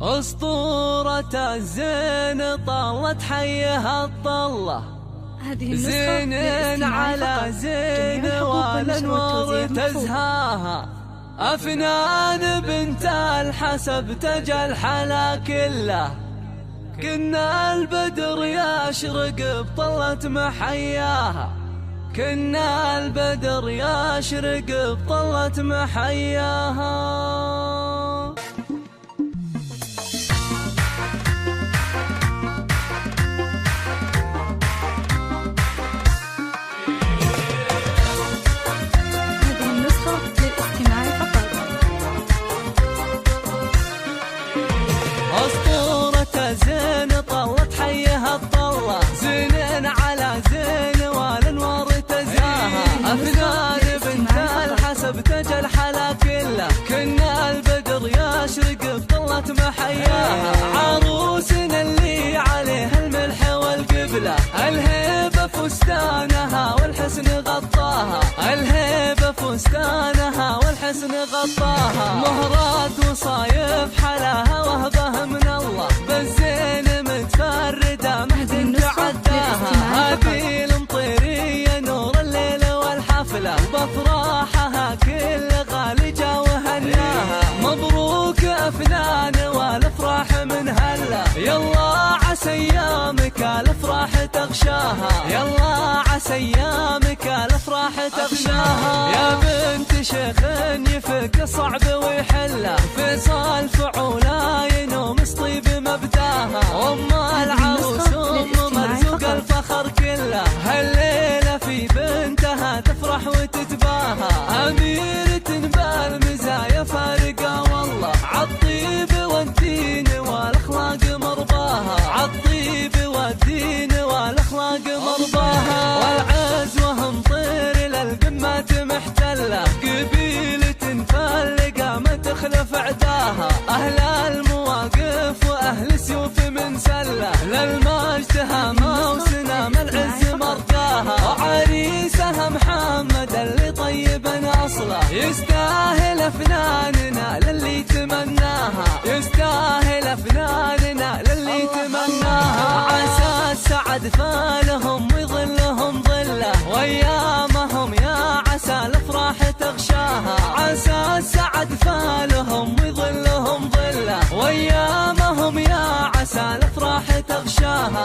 أسطورة الزين طلت حيها الطلة، زين على زين والأنوار تزهاها، أفنان بنت الحسب تجى الحلا كله، كنا البدر يشرق بطلة محياها، كنا البدر يشرق بطلة محياها. أسطورة زين طلت حيها الطلة، زين على زين والأنوار تزهاها، أفنان بنت الحسب تجى الحلا كله، كنا البدر يشرق بطلة محياها، عروسنا اللي عليها الملح والقبلة، الهيبة فستانها والحسن غطاها، الهيبة فستانها والحسن غطاها، مهرات وصايف حلاها وهبه من الله، بالزين متفردة مهد تعداها، هذه المطيرية نور الليل والحفلة، وبفراحها كل غالي جا وهناها، مبروك أفنان والأفراح من هلا، يلا عسى أيامك الأفراح تغشاها، يلا عسى أيامك الأفراح تغشاها، يا بنت شيخ يفك صعب ويحله، فيصل فعولا ينوم سطيب مبداها، أم العروس أم مرزوق الفخر كله، هالليلة في بنتها تفرح وتتباهى، أميرة بالمزايا فارقة والله، عالطيب والدين والأخلاق مرضاها، عالطيب والدين والأخلاق مرضاها، والعز وهم طير للقمات محتلة، قبيلة فلقة ما تخلف عداها، أهل المواقف وأهل سيوف من سلة، للمجد هامة وسنام العز مرقاها، وعريسها محمد اللي طيب أصله، يستاهل أفناننا للي تمناها، يستاهل أفناننا للي تمناها، عسى السعد فالهم ويظلهم ظله، وأيامهم يا عسى الأفراح تغشاها، عسى السعد فالهم ويظلهم ظله، وأيامهم يا عسى الأفراح تغشاها.